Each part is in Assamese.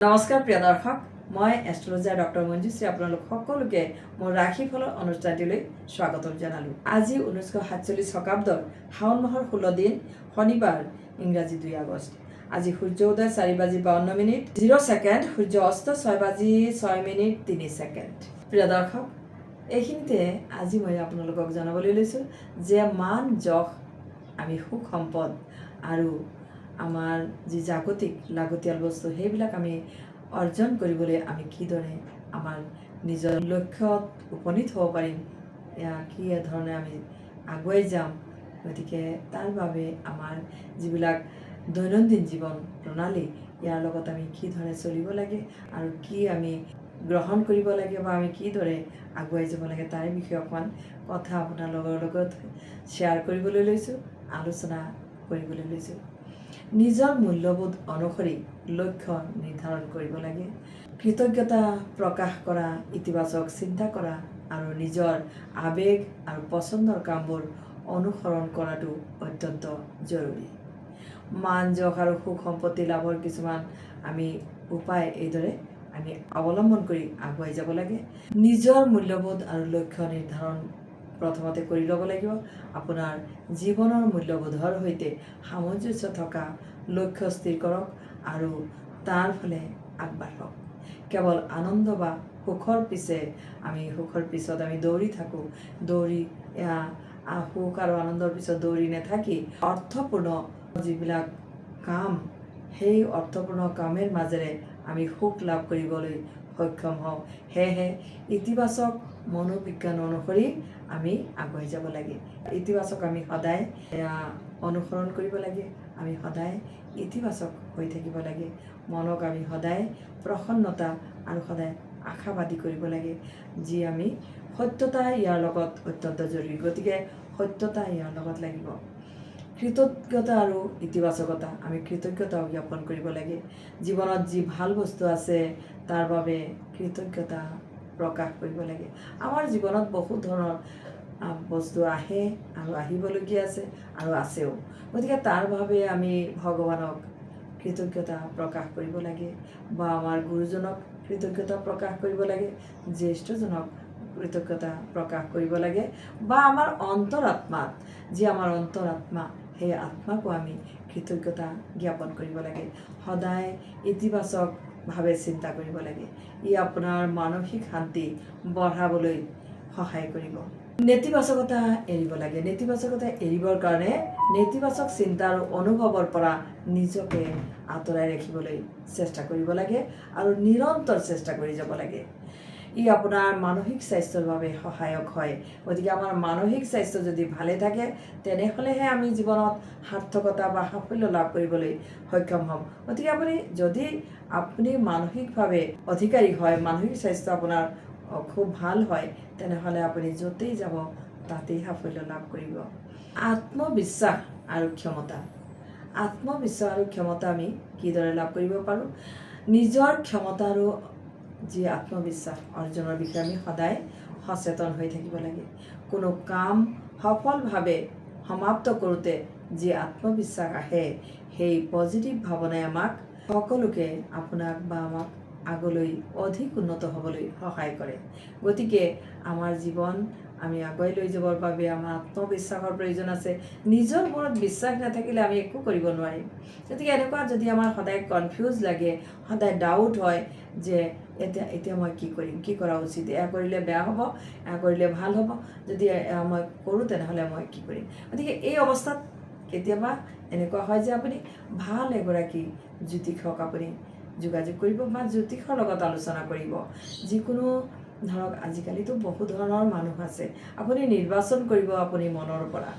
নমস্কাৰ প্ৰিয় দৰ্শক, মই এষ্ট্ৰলজাৰ ডক্টৰ মঞ্জুশ্ৰী আপোনালোক সকলোকে মোৰ ৰাশিফলৰ অনুষ্ঠানটিলৈ স্বাগতম জনালোঁ। আজি 1947 শকাব্দৰ শাওণ মাহৰ 16 দিন শনিবাৰ, ইংৰাজী 2 আগষ্ট। আজি সূৰ্য উদয় 4:52:0 সূৰ্য অস্ত 6:06:03। প্ৰিয় দৰ্শক, এইখিনিতে আজি মই আপোনালোকক জনাবলৈ লৈছোঁ যে মান যশ, আমি সুখ সম্পদ আৰু আমাৰ যি জাগতিক লাগতিয়াল বস্তু সেইবিলাক আমি অৰ্জন কৰিবলৈ আমি কিদৰে আমাৰ নিজৰ লক্ষ্যত উপনীত হ'ব পাৰিম, কি ধৰণে আমি আগুৱাই যাম। গতিকে তাৰ বাবে আমাৰ যিবিলাক দৈনন্দিন জীৱন প্ৰণালী, ইয়াৰ লগত আমি কিদৰে চলিব লাগে আৰু কি আমি গ্ৰহণ কৰিব লাগে বা আমি কিদৰে আগুৱাই যাব লাগে তাৰে বিষয়ে অকণমান কথা আপোনালোকৰ লগত শ্বেয়াৰ কৰিবলৈ লৈছোঁ, আলোচনা কৰিবলৈ লৈছোঁ। নিজৰ মূল্যবোধ অনুসৰি লক্ষ্য নিৰ্ধাৰণ কৰিব লাগে। কৃতজ্ঞতা প্ৰকাশ কৰা, ইতিবাচক চিন্তা কৰা আৰু নিজৰ আৱেগ আৰু পচন্দৰ কামবোৰ অনুসৰণ কৰাটো অত্যন্ত জৰুৰী। মান যশ আৰু সুখ সম্পত্তি লাভৰ কিছুমান আমি উপায় এইদৰে আমি অৱলম্বন কৰি আগুৱাই যাব লাগে। নিজৰ মূল্যবোধ আৰু লক্ষ্য নিৰ্ধাৰণ প্ৰথমতে কৰি ল'ব লাগিব। আপোনাৰ জীৱনৰ মূল্যবোধৰ সৈতে সামঞ্জস্য থকা লক্ষ্য স্থিৰ কৰক আৰু তাৰ ফালে আগবাঢ়ক। কেৱল আনন্দ বা সুখৰ পিছত আমি দৌৰি থাকোঁ। সুখ আৰু আনন্দৰ পিছত দৌৰি নাথাকি অৰ্থপূৰ্ণ যিবিলাক কাম, সেই অৰ্থপূৰ্ণ কামেৰ মাজেৰে আমি সুখ লাভ কৰিবলৈ সক্ষম হওঁ। সেয়েহে ইতিবাচক মনোবিজ্ঞান অনুসৰি আমি আগুৱাই যাব লাগে। ইতিবাচক আমি সদায় অনুসৰণ কৰিব লাগে। আমি সদায় ইতিবাচক হৈ থাকিব লাগে। মনক আমি সদায় প্ৰসন্নতা আৰু সদায় আশাবাদী কৰিব লাগে। যি আমি সত্যতা ইয়াৰ লগত অত্যন্ত জৰুৰী। গতিকে সত্যতা ইয়াৰ লগত লাগিব। কৃতজ্ঞতা আৰু ইতিবাচকতা, আমি কৃতজ্ঞতাও জ্ঞাপন কৰিব লাগে। জীৱনত যি ভাল বস্তু আছে তাৰ বাবে কৃতজ্ঞতা প্ৰকাশ কৰিব লাগে। আমাৰ জীৱনত বহুত ধৰণৰ বস্তু আহে আৰু আহিবলগীয়া আছে আৰু আছেও। গতিকে তাৰ বাবে আমি ভগৱানক কৃতজ্ঞতা প্ৰকাশ কৰিব লাগে বা আমাৰ গুৰুজনক কৃতজ্ঞতা প্ৰকাশ কৰিব লাগে, জ্যেষ্ঠজনক কৃতজ্ঞতা প্ৰকাশ কৰিব লাগে বা আমাৰ অন্তৰাত্মাত যি আমাৰ অন্তৰাত্মা, সেই আত্মাকো আমি কৃতজ্ঞতা জ্ঞাপন কৰিব লাগে। সদায় ইতিবাচকভাৱে চিন্তা কৰিব লাগে। ই আপোনাৰ মানসিক শান্তি বঢ়াবলৈ সহায় কৰিব। নেতিবাচকতা এৰিব লাগে। নেতিবাচকতা এৰিবৰ কাৰণে নেতিবাচক চিন্তা আৰু অনুভৱৰ পৰা নিজকে আঁতৰাই ৰাখিবলৈ চেষ্টা কৰিব লাগে আৰু নিৰন্তৰ চেষ্টা কৰি যাব লাগে। ই আপোনাৰ মানসিক স্বাস্থ্যৰ বাবে সহায়ক হয়। গতিকে আমাৰ মানসিক স্বাস্থ্য যদি ভালে থাকে তেনেহ'লেহে আমি জীৱনত সাৰ্থকতা বা সাফল্য লাভ কৰিবলৈ সক্ষম হ'ম। গতিকে যদি আপুনি মানসিকভাৱে অধিকাৰী হয়, মানসিক স্বাস্থ্য আপোনাৰ খুব ভাল হয়, তেনেহ'লে আপুনি য'তেই যাব তাতেই সাফল্য লাভ কৰিব। আত্মবিশ্বাস আৰু ক্ষমতা। আত্মবিশ্বাস আৰু ক্ষমতা আমি কিদৰে লাভ কৰিব পাৰোঁ? নিজৰ ক্ষমতা আৰু যি আত্মবিশ্বাস অৰ্জনৰ বিষয়ে আমি সদায় সচেতন হৈ থাকিব লাগে। কোনো কাম সফলভাৱে সমাপ্ত কৰোঁতে যি আত্মবিশ্বাস আহে, সেই পজিটিভ ভাৱনাই আমাক সকলোকে, আপোনাক বা আমাক আগলৈ অধিক উন্নত হ'বলৈ সহায় কৰে। গতিকে আমাৰ জীৱন আমি আগুৱাই লৈ যাবৰ বাবে আমাৰ আত্মবিশ্বাসৰ প্ৰয়োজন আছে। নিজৰ ওপৰত বিশ্বাস নাথাকিলে আমি একো কৰিব নোৱাৰিম। গতিকে এনেকুৱা যদি আমাৰ সদায় কনফিউজ লাগে, সদায় ডাউট হয় যে এতিয়া মই কি কৰিম, কি কৰা উচিত, এয়া কৰিলে বেয়া হ'ব, এয়া কৰিলে ভাল হ'ব, যদি মই কৰোঁ তেনেহ'লে মই কি কৰিম। গতিকে এই অৱস্থাত কেতিয়াবা এনেকুৱা হয় যে আপুনি ভাল এগৰাকী জ্যোতিষক আপুনি যোগাযোগ কৰিব বা জ্যোতিষৰ লগত আলোচনা কৰিব। যিকোনো ধৰক আজিকালিতো বহু ধৰণৰ মানুহ আছে। আপুনি নিৰ্বাচন কৰিব আপুনি মনৰ পৰা।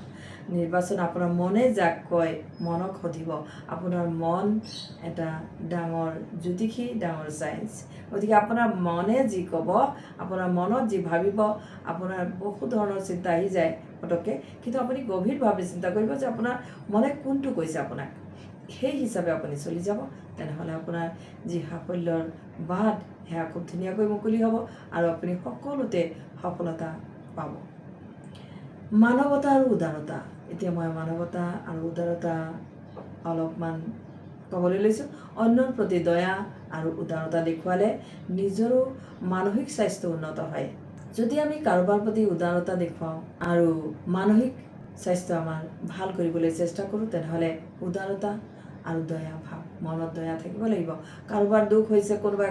নিৰ্বাচন আপোনাৰ মনে যাক কয়, মনক সুধিব। আপোনাৰ মন এটা ডাঙৰ জ্যোতিষী, ডাঙৰ চায়েন্স। গতিকে আপোনাৰ মনে যি ক'ব, আপোনাৰ মনত যি ভাবিব, আপোনাৰ বহু ধৰণৰ চিন্তা আহি যায় পটককৈ, কিন্তু আপুনি গভীৰভাৱে চিন্তা কৰিব যে আপোনাৰ মনে কোনটো কৈছে আপোনাক, সেই হিচাপে আপুনি চলি যাব। তেনেহ'লে আপোনাৰ যি সাফল্যৰ বাট, সেয়া খুব ধুনীয়াকৈ মুকলি হ'ব আৰু আপুনি সকলোতে সফলতা পাব। মানৱতা আৰু উদাৰতা। এতিয়া মই মানৱতা আৰু উদাৰতা অলপমান ক'বলৈ লৈছোঁ। অন্যৰ প্ৰতি দয়া আৰু উদাৰতা দেখুৱালে নিজৰো মানসিক স্বাস্থ্য উন্নত হয়। যদি আমি কাৰোবাৰ প্ৰতি উদাৰতা দেখুৱাওঁ আৰু মানসিক স্বাস্থ্য আমাৰ ভাল কৰিবলৈ চেষ্টা কৰোঁ, তেনেহ'লে উদাৰতা আৰু দয়া ভাৱ, মনত দয়া থাকিব লাগিব। কাৰোবাৰ দুখ হৈছে, কোনোবাই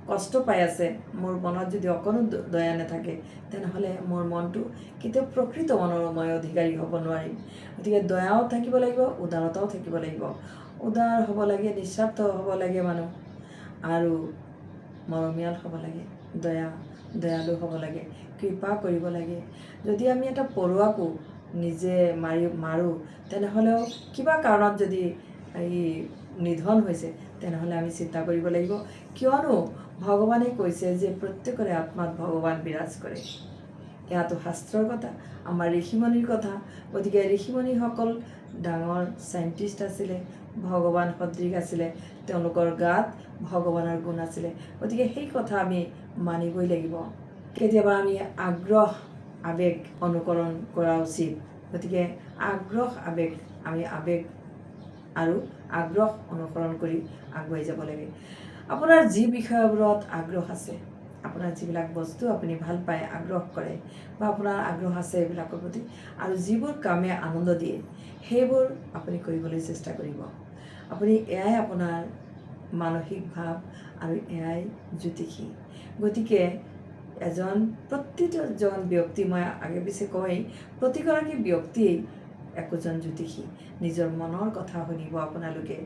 কষ্ট পাই আছে, মোৰ মনত যদি অকণো দয়া নাথাকে, তেনেহ'লে মোৰ মনটো কেতিয়াও প্ৰকৃত মনৰ মই অধিকাৰী হ'ব নোৱাৰিম। গতিকে দয়াও থাকিব লাগিব, উদাৰতাও থাকিব লাগিব। উদাৰ হ'ব লাগে, নিস্বাৰ্থ হ'ব লাগে মানুহ, আৰু মৰমীয়াল হ'ব লাগে, দয়ালু হ'ব লাগে, কৃপা কৰিব লাগে। যদি আমি এটা পৰুৱাকো নিজে মাৰোঁ, তেনেহ'লেও কিবা কাৰণত যদি নিধন হৈছে, তেনেহ'লে আমি চিন্তা কৰিব লাগিব, কিয়নো ভগৱানে কৈছে যে প্ৰত্যেকৰে আত্মাত ভগৱান বিৰাজ কৰে। এয়াতো শাস্ত্ৰৰ কথা, আমাৰ ঋষিমণিৰ কথা। গতিকে ঋষিমণিসকল ডাঙৰ চাইণ্টিষ্ট আছিলে, ভগৱান সদৃশ আছিলে, তেওঁলোকৰ গাত ভগৱানৰ গুণ আছিলে। গতিকে সেই কথা আমি মানিবই লাগিব। কেতিয়াবা আমি আগ্ৰহ আৱেগ অনুকৰণ কৰা উচিত। গতিকে আমি আৱেগ আৰু আগ্ৰহ অনুসৰণ কৰি আগুৱাই যাব লাগে। আপোনাৰ যি বিষয়বোৰত আগ্ৰহ আছে, আপোনাৰ যিবিলাক বস্তু আপুনি ভাল পায়, আগ্ৰহ কৰে, বা আপোনাৰ আগ্ৰহ আছে এইবিলাকৰ প্ৰতি, আৰু যিবোৰ কামে আনন্দ দিয়ে, সেইবোৰ আপুনি কৰিবলৈ চেষ্টা কৰিব। এয়াই আপোনাৰ মানসিক ভাৱ, আৰু এয়াই জ্যোতিষী। গতিকে প্ৰতিজন ব্যক্তি, মই আগে পিছে কয়, প্ৰতিগৰাকী ব্যক্তিয়েই একোজন জ্যোতিষী। নিজৰ মনৰ কথা শুনিব আপোনালোকে।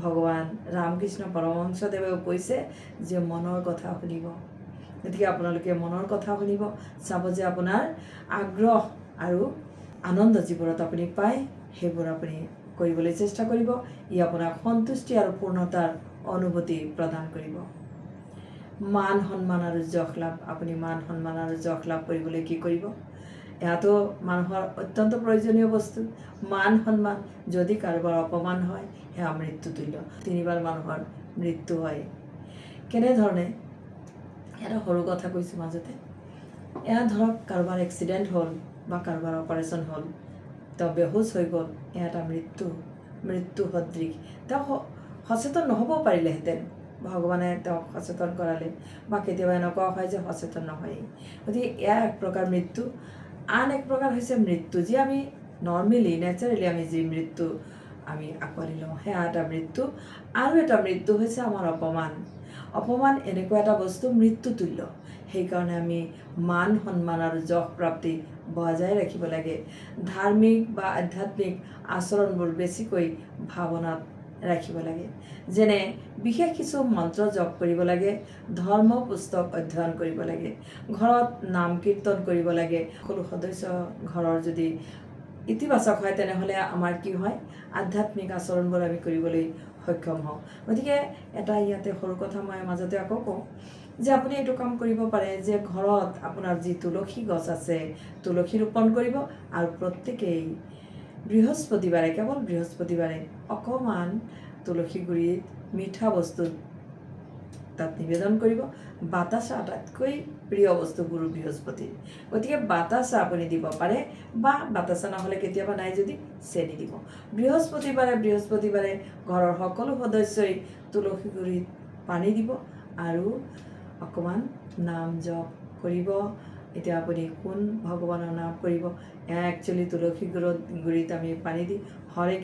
ভগৱান ৰামকৃষ্ণ পৰমহংসদেৱেও কৈছে যে মনৰ কথা শুনিব। গতিকে আপোনালোকে মনৰ কথা শুনিব, চাব যে আপোনাৰ আগ্ৰহ আৰু আনন্দ যিবোৰত আপুনি পায়, সেইবোৰ আপুনি কৰিবলৈ চেষ্টা কৰিব। ই আপোনাক সন্তুষ্টি আৰু পূৰ্ণতাৰ অনুভূতি প্ৰদান কৰিব। মান সন্মান আৰু যশ লাভ, আপুনি মান সন্মান আৰু যশ লাভ কৰিবলৈ কি কৰিব? এয়াতো মানুহৰ অত্যন্ত প্ৰয়োজনীয় বস্তু। মান সন্মান, যদি কাৰোবাৰ অপমান হয়, সেয়া মৃত্যুতুল্য। 3 বাৰ মানুহৰ মৃত্যু হয়। কেনেধৰণে? এটা সৰু কথা কৈছোঁ মাজতে। এয়া ধৰক কাৰোবাৰ এক্সিডেণ্ট হ'ল, বা কাৰোবাৰ অপাৰেশ্যন হ'ল, তেওঁ বেহুচ হৈ গ'ল, এয়া এটা মৃত্যু সদৃশ। তেওঁ সচেতন নহ'বও পাৰিলেহেঁতেন, ভগৱানে তেওঁক সচেতন কৰালে, বা কেতিয়াবা এনেকুৱাও হয় যে সচেতন নহয়েই। গতিকে এয়া এক প্ৰকাৰ মৃত্যু। আন এক প্ৰকাৰ হৈছে মৃত্যু, যি আমি নেচাৰেলি আমি যি মৃত্যু আমি আঁকোৱালি লওঁ, সেয়া এটা মৃত্যু। আৰু এটা মৃত্যু হৈছে আমাৰ অপমান এনেকুৱা এটা বস্তু মৃত্যুতুল্য। সেইকাৰণে আমি মান সন্মান আৰু যশ প্ৰাপ্তি বজাই ৰাখিব লাগে। ধাৰ্মিক বা আধ্যাত্মিক আচৰণবোৰ বেছিকৈ ভাৱনাত ৰাখিব লাগে। যেনে বিশেষ কিছু মন্ত্ৰ জপ কৰিব লাগে, ধৰ্ম পুস্তক অধ্যয়ন কৰিব লাগে, ঘৰত নাম কীৰ্তন কৰিব লাগে। সকলো সদস্য ঘৰৰ যদি ইতিবাচক হয়, তেনেহ'লে আমাৰ কি হয়? আধ্যাত্মিক আচৰণবোৰ আমি কৰিবলৈ সক্ষম হওঁ। গতিকে এটা ইয়াতে সৰু কথা মই মাজতে আকৌ কওঁ যে আপুনি এইটো কাম কৰিব পাৰে যে ঘৰত আপোনাৰ যি তুলসী গছ আছে, তুলসী ৰোপণ কৰিব, আৰু প্ৰত্যেকেই বৃহস্পতিবাৰে, কেৱল বৃহস্পতিবাৰে অকণমান তুলসী গুৰিত মিঠা বস্তু তাত নিবেদন কৰিব। বাতাচা আটাইতকৈ প্ৰিয় বস্তু গুৰু বৃহস্পতিৰ। গতিকে বাতাচা আপুনি দিব পাৰে, বা বাতাচা নহ'লে কেতিয়াবা নাই যদি চেনি দিব। বৃহস্পতিবাৰে ঘৰৰ সকলো সদস্যই তুলসী গুৰিত পানী দিব, আৰু অকণমান নাম জপ কৰিব। এতিয়া আপুনি কোন ভগৱানৰ নাম কৰিব? এয়া একচুৱেলি তুলসী গুৰিত আমি পানী দি হৰে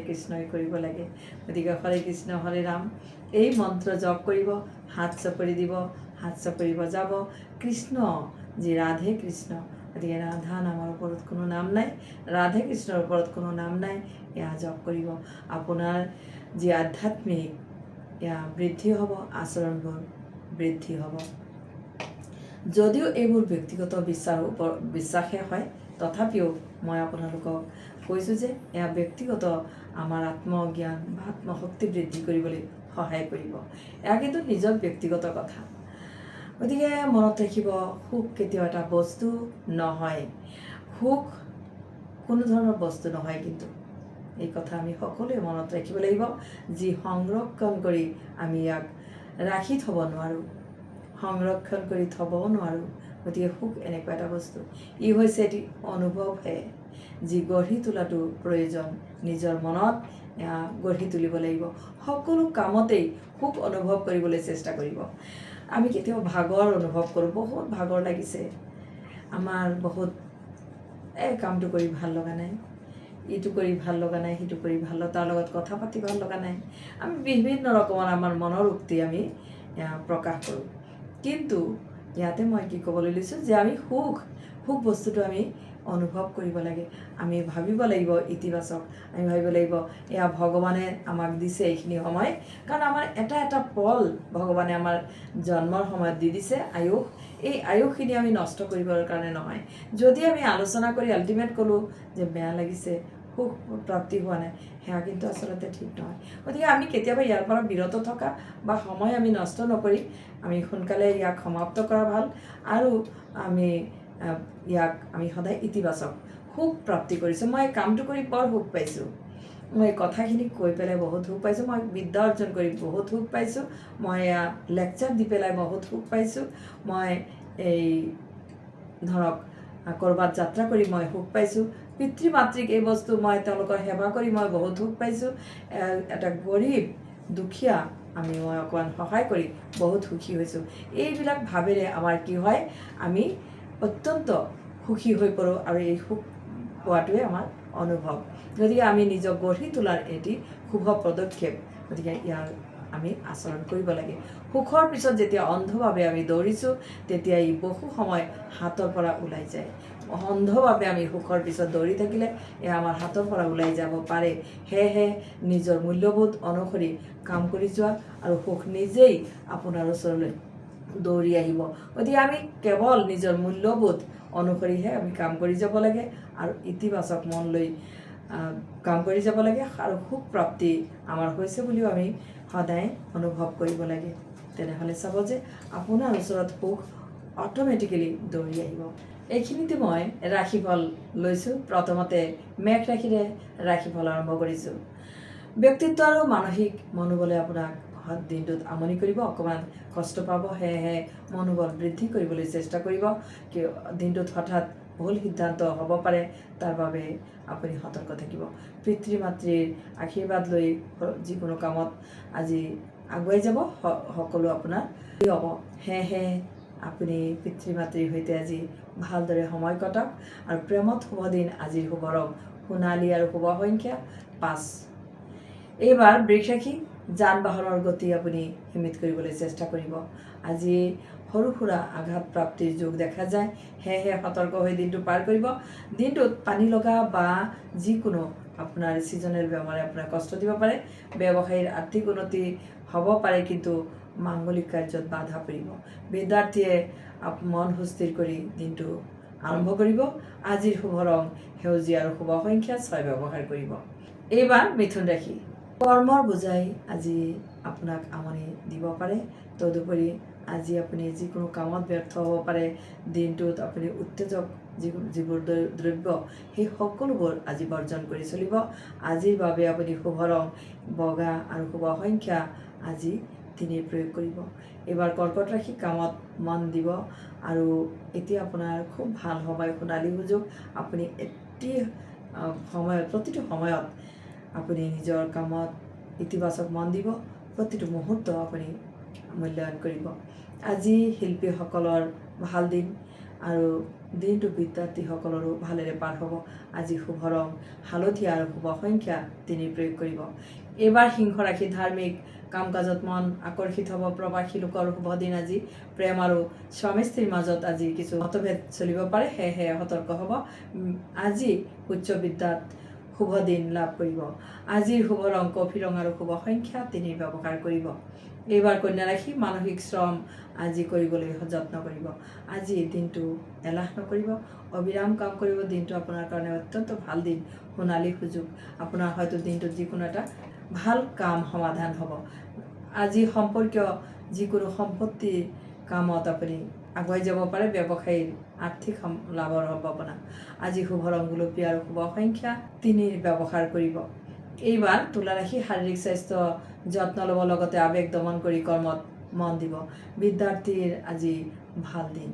কৃষ্ণই কৰিব লাগে। গতিকে হৰে কৃষ্ণ হৰে ৰাম এই মন্ত্ৰ জপ কৰিব, হাত চাপৰি দিব, হাত চাপৰি বজাব। কৃষ্ণ যি ৰাধে কৃষ্ণ, গতিকে ৰাধা নামৰ ওপৰত কোনো নাম নাই, ৰাধে কৃষ্ণৰ ওপৰত কোনো নাম নাই। এয়া জপ কৰিব। আপোনাৰ যি আধ্যাত্মিক, এয়া বৃদ্ধি হ'ব, আচৰণবোৰ বৃদ্ধি হ'ব। যদিও এইবোৰ ব্যক্তিগত বিশ্বাসে হয়, তথাপিও মই আপোনালোকক কৈছোঁ যে এয়া ব্যক্তিগত আমাৰ আত্মজ্ঞান বা আত্মশক্তি বৃদ্ধি কৰিবলৈ সহায় কৰিব। এয়া কিন্তু নিজৰ ব্যক্তিগত কথা। গতিকে মনত ৰাখিব, সুখ কেতিয়াও এটা বস্তু নহয়। সুখ কোনো ধৰণৰ বস্তু নহয়, কিন্তু এই কথা আমি সকলোৱে মনত ৰাখিব লাগিব। যি সংৰক্ষণ কৰি আমি ইয়াক ৰাখি থ'ব নোৱাৰোঁ, সংৰক্ষণ কৰি থ'বও নোৱাৰোঁ। গতিকে সুখ এনেকুৱা এটা বস্তু, ই হৈছে এটি অনুভৱহে, যি গঢ়ি তোলাটো প্ৰয়োজন। নিজৰ মনত গঢ়ি তুলিব লাগিব। সকলো কামতেই সুখ অনুভৱ কৰিবলৈ চেষ্টা কৰিব। আমি কেতিয়াবা ভাগৰ অনুভৱ কৰোঁ, বহুত ভাগৰ লাগিছে, আমাৰ বহুত কামটো কৰি ভাল লগা নাই, ইটো কৰি ভাল লগা নাই, সিটো কৰি ভাল লগা, তাৰ লগত কথা পাতি ভাল লগা নাই। আমি বিভিন্ন ৰকমৰ আমাৰ মনৰ উক্তি আমি প্ৰকাশ কৰোঁ। কিন্তু ইয়াতে মই কি ক'বলৈ লৈছোঁ যে আমি সুখ বস্তুটো আমি অনুভৱ কৰিব লাগে। আমি ভাবিব লাগিব ইতিবাচক, আমি ভাবিব লাগিব এয়া ভগৱানে আমাক দিছে এইখিনি সময়, কাৰণ আমাৰ এটা পল ভগৱানে আমাৰ জন্মৰ সময়ত দি দিছে আয়ুস। এই আয়ুসখিনি আমি নষ্ট কৰিবৰ কাৰণে নহয়। যদি আমি আলোচনা কৰি আল্টিমেট ক'লোঁ যে বেয়া লাগিছে, সুখ প্ৰাপ্তি হোৱা নাই, সেয়া কিন্তু আচলতে ঠিক নহয়। গতিকে আমি কেতিয়াবা ইয়াৰ পৰা বিৰত থকা বা সময় আমি নষ্ট নকৰি আমি সোনকালে ইয়াক সমাপ্ত কৰা ভাল। আৰু আমি ইয়াক আমি সদায় ইতিবাচক সুখ প্ৰাপ্তি কৰিছোঁ। মই কামটো কৰি বৰ সুখ পাইছোঁ, মই কথাখিনি কৈ পেলাই বহুত সুখ পাইছোঁ, মই বিদ্যা অৰ্জন কৰি বহুত সুখ পাইছোঁ, মই লেকচাৰ দি পেলাই বহুত সুখ পাইছোঁ, মই এই ধৰক ক'ৰবাত যাত্ৰা কৰি মই সুখ পাইছোঁ, পিতৃ মাতৃক এই বস্তু মই তেওঁলোকৰ সেৱা কৰি মই বহুত সুখ পাইছোঁ, এটা গৰীব দুখীয়া মই অকণমান সহায় কৰি বহুত সুখী হৈছোঁ। এইবিলাক ভাৱেৰে আমাৰ কি হয়, আমি অত্যন্ত সুখী হৈ পৰোঁ আৰু এই সুখ পোৱাটোৱে আমাৰ অনুভৱ। গতিকে আমি নিজক গঢ়ি তোলাৰ এটি শুভ পদক্ষেপ, গতিকে ইয়াৰ আমি আচৰণ কৰিব লাগে। সুখৰ পিছত যেতিয়া অন্ধভাৱে আমি দৌৰিছোঁ, তেতিয়া ই বহু সময় হাতৰ পৰা ওলাই যায়। অন্ধভাৱে আমি সুখৰ পিছত দৌৰি থাকিলে এয়া আমাৰ হাতৰ পৰা ওলাই যাব পাৰে। সেয়েহে নিজৰ মূল্যবোধ অনুসৰি কাম কৰি যোৱা আৰু সুখ নিজেই আপোনাৰ ওচৰলৈ দৌৰি আহিব। গতিকে আমি কেৱল নিজৰ মূল্যবোধ অনুসৰিহে আমি কাম কৰি যাব লাগে আৰু ইতিবাচক মন লৈ কাম কৰি যাব লাগে, আৰু সুখ প্ৰাপ্তি আমাৰ হৈছে বুলিও আমি সদায় অনুভৱ কৰিব লাগে। তেনেহ'লে চাব যে আপোনাৰ ওচৰত সুখ অট'মেটিকেলি দৌৰি আহিব। এইখিনিতে মই ৰাশিফল লৈছোঁ। প্ৰথমতে মেঘ ৰাশিৰে ৰাশিফল আৰম্ভ কৰিছোঁ। ব্যক্তিত্ব আৰু মানসিক মনোবলে আপোনাক দিনটোত আমনি কৰিব, অকণমান কষ্ট পাব, সেয়েহে মনোবল বৃদ্ধি কৰিবলৈ চেষ্টা কৰিব। দিনটোত হঠাৎ ভুল সিদ্ধান্ত হ'ব পাৰে, তাৰ বাবে আপুনি সতৰ্ক থাকিব। পিতৃ মাতৃৰ আশীৰ্বাদ লৈ যিকোনো কামত আজি আগুৱাই যাব, সকলো আপোনাৰ হ'ব। সেয়েহে আপুনি পিতৃ মাতৃৰ সৈতে আজি ভালদৰে সময় কটাওক। আৰু প্ৰেমত শুভ দিন, আজিৰ শুভ ৰং সোণালী আৰু শুভ সংখ্যা 5। এইবাৰ বৃষ ৰাশি, যান বাহনৰ গতি আপুনি সীমিত কৰিবলৈ চেষ্টা কৰিব। আজি সৰু সুৰা আঘাত প্ৰাপ্তিৰ যোগ দেখা যায়, সেয়েহে সতৰ্ক হৈ দিনটো পাৰ কৰিব। দিনটোত পানী লগা বা যিকোনো আপোনাৰ ছিজনেল বেমাৰে আপোনাক কষ্ট দিব পাৰে। ব্যৱসায়ীৰ আৰ্থিক উন্নতি হ'ব পাৰে, কিন্তু মাংগলিক কাৰ্যত বাধা পৰিব। বিদ্যাৰ্থীয়ে মন সুস্থিৰ কৰি দিনটো আৰম্ভ কৰিব। আজিৰ শুভ ৰং সেউজীয়া আৰু শুভ সংখ্যা 6 ব্যৱহাৰ কৰিব। এইবাৰ মিথুন ৰাশি, কৰ্মৰ বোজাই আজি আপোনাক আমনি দিব পাৰে। তদুপৰি আজি আপুনি যিকোনো কামত ব্যৰ্থ হ'ব পাৰে। দিনটোত আপুনি উত্তেজক যিবোৰ দ্ৰব্য, সেই সকলোবোৰ আজি বৰ্জন কৰি চলিব। আজিৰ বাবে আপুনি শুভ ৰং বগা আৰু শুভ সংখ্যা আজি 3 প্ৰয়োগ কৰিব। এইবাৰ কৰ্কট ৰাশি, কামত মন দিব আৰু এতিয়া আপোনাৰ খুব ভাল সময়, সোণালী সুযোগ। আপুনি প্ৰতিটো সময়ত আপুনি নিজৰ কামত ইতিবাচক মন দিব, প্ৰতিটো মুহূৰ্ত আপুনি মূল্যায়ন কৰিব। আজি শিল্পীসকলৰ ভাল দিন আৰু দিনটো বিদ্যাৰ্থীসকলৰো ভালেৰে পাৰ হ'ব। আজি শুভ ৰং হালধীয়া আৰু শুভ সংখ্যা 3 প্ৰয়োগ কৰিব। এইবাৰ সিংহ ৰাশি, ধাৰ্মিক কাম কাজত মন আকৰ্ষিত হ'ব। প্ৰবাসী লোকৰ শুভ দিন আজি। প্ৰেম আৰু স্বামী স্ত্ৰীৰ মাজত আজি কিছু মতভেদ চলিব পাৰে, সেয়েহে সতৰ্ক হ'ব। আজি উচ্চ বিদ্যাত শুভ দিন লাভ কৰিব। আজিৰ শুভ ৰং কফি ৰং আৰু শুভ সংখ্যা 3 ব্যৱহাৰ কৰিব। এইবাৰ কন্যা ৰাশি, মানসিক শ্ৰম আজি কৰিবলৈ যত্ন কৰিব। আজি দিনটো এলাহ নকৰিব, অবিৰাম কাম কৰিব। দিনটো আপোনাৰ কাৰণে অত্যন্ত ভাল দিন, সোণালী সুযোগ। আপোনাৰ হয়তো দিনটোত যিকোনো এটা ভাল কাম সমাধান হ'ব। আজি সম্পৰ্কীয় যিকোনো সম্পত্তিৰ কামত আপুনি আগুৱাই যাব পাৰে। ব্যৱসায়ীৰ আৰ্থিক লাভৰ সম্ভাৱনা। আজি শুভ ৰং গুলপীয়া আৰু শুভ সংখ্যা 3 ব্যৱহাৰ কৰিব। এইবাৰ তুলা ৰাশি, শাৰীৰিক স্বাস্থ্য যত্ন ল'ব, লগতে আৱেগ দমন কৰি কৰ্মত মন দিব। বিদ্যাৰ্থীৰ আজি ভাল দিন।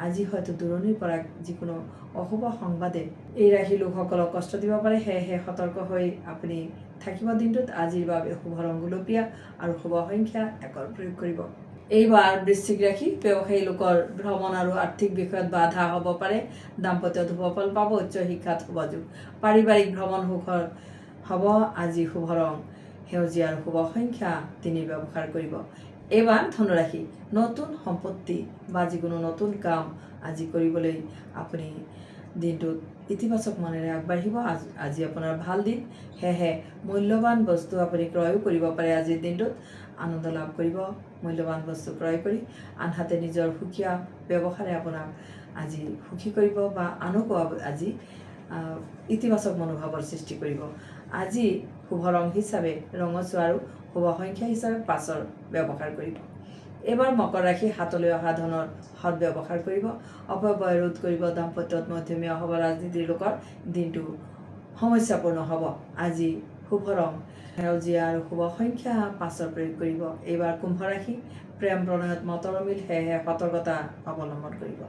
আজি হয়তো দূৰণিৰ পৰা যিকোনো অশুভ সংবাদে এই ৰাশিৰ লোকসকলক কষ্ট দিব পাৰে, সেয়েহে সতৰ্ক হৈ আপুনি থাকিব দিনটোত। আজিৰ বাবে শুভ ৰং গুলপীয়া আৰু শুভ সংখ্যা 1 প্ৰয়োগ কৰিব। এইবাৰ বৃশ্চিক ৰাশি ব্যৱসায়ী লোকৰ ভ্ৰমণ আৰু আৰ্থিক বিষয়ত বাধা হ'ব পাৰে। দাম্পত্যত শুভ ফল পাব। উচ্চ শিক্ষাত শুভ যোগ। পাৰিবাৰিক ভ্ৰমণ সুখৰ হ'ব। আজি শুভ ৰং সেউজীয়া আৰু শুভ সংখ্যা 3 ব্যৱহাৰ কৰিব। এইবাৰ ধনুৰাশি নতুন সম্পত্তি বা যিকোনো নতুন কাম আজি কৰিবলৈ আপুনি দিনটোত ইতিবাচক মনেৰে আগবাঢ়িব। আজি আপোনাৰ ভাল দিন, সেয়েহে মূল্যৱান বস্তু আপুনি ক্ৰয়ো কৰিব পাৰে। আজিৰ দিনটোত আনন্দ লাভ কৰিব মূল্যৱান বস্তু ক্ৰয় কৰি। আনহাতে নিজৰ সুকীয়া ব্যৱহাৰে আপোনাক আজি সুখী কৰিব বা আনকো আজি ইতিবাচক মনোভাৱৰ সৃষ্টি কৰিব। আজি শুভ ৰং হিচাপে ৰঙচুৱা আৰু শুভ সংখ্যা হিচাপে 5 ব্যৱহাৰ কৰিব। এইবাৰ মকৰ ৰাশি হাতলৈ অহা ধনৰ সৎ ব্যৱহাৰ কৰিব। অপব্যয় ৰোধ কৰিব। দাম্পত্যত মধ্যমীয়া হ'ব। ৰাজনীতিৰ লোকৰ দিনটো সমস্যাপূৰ্ণ হ'ব। আজি শুভ ৰং সেউজীয়া আৰু শুভ সংখ্যা 5 প্ৰয়োগ কৰিব। এইবাৰ কুম্ভ ৰাশি প্ৰেম প্ৰণয়ত মতৰ অমিল, সেয়েহে সতৰ্কতা অৱলম্বন কৰিব।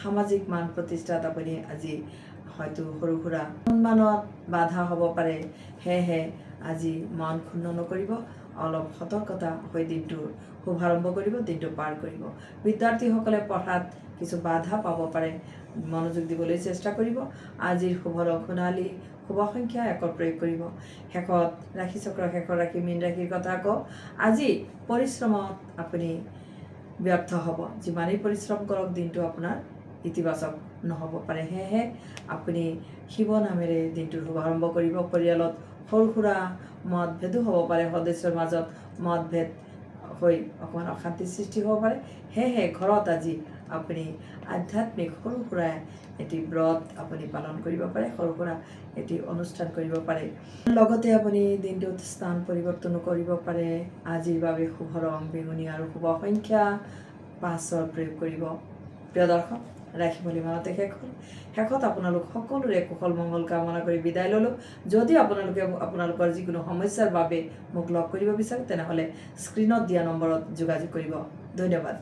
সামাজিক মান প্ৰতিষ্ঠাত আপুনি আজি হয়তো সৰু সুৰা সন্মানত বাধা হ'ব পাৰে, সেয়েহে আজি মন ক্ষুণ্ণ নকৰিব। অলপ সতৰ্কতা হৈ দিনটোৰ শুভাৰম্ভ কৰিব, দিনটো পাৰ কৰিব। বিদ্যাৰ্থীসকলে পঢ়াত কিছু বাধা পাব পাৰে, মনোযোগ দিবলৈ চেষ্টা কৰিব। আজিৰ শুভ ৰং সোণালী, শুভ সংখ্যা 1 প্ৰয়োগ কৰিব। শেষত ৰাশিচক্ৰৰ শেষৰ ৰাশি মীন ৰাশিৰ কথা কওঁ। আজি পৰিশ্ৰমত আপুনি ব্যৰ্থ হ'ব। যিমানেই পৰিশ্ৰম কৰক দিনটো আপোনাৰ ইতিবাচক নহ'ব পাৰে, সেয়েহে আপুনি শিৱ নামেৰে দিনটোৰ শুভাৰম্ভ কৰিব। পৰিয়ালত সৰু সুৰা মতভেদো হ'ব পাৰে। সদস্যৰ মাজত মতভেদ হৈ অকণমান অশান্তিৰ সৃষ্টি হ'ব পাৰে, সেয়েহে ঘৰত আজি আপুনি আধ্যাত্মিক সৰু সুৰা এটি ব্ৰত আপুনি পালন কৰিব পাৰে, সৰু সুৰা এটি অনুষ্ঠান কৰিব পাৰে। লগতে আপুনি দিনটোত স্থান পৰিৱৰ্তনো কৰিব পাৰে। আজিৰ বাবে শুভ ৰং বেঙুনীয়া আৰু শুভ সংখ্যা 5 প্ৰয়োগ কৰিব। প্ৰিয় দৰ্শক, ৰাশিফল ইমানতে শেষ হ'ল। শেষত আপোনালোক সকলোৰে কুশল মংগল কামনা কৰি বিদায় ল'লোঁ। যদি আপোনালোকে আপোনালোকৰ যিকোনো সমস্যাৰ বাবে মোক লগ কৰিব বিচাৰে, তেনেহ'লে স্ক্ৰীণত দিয়া নম্বৰত যোগাযোগ কৰিব। ধন্যবাদ।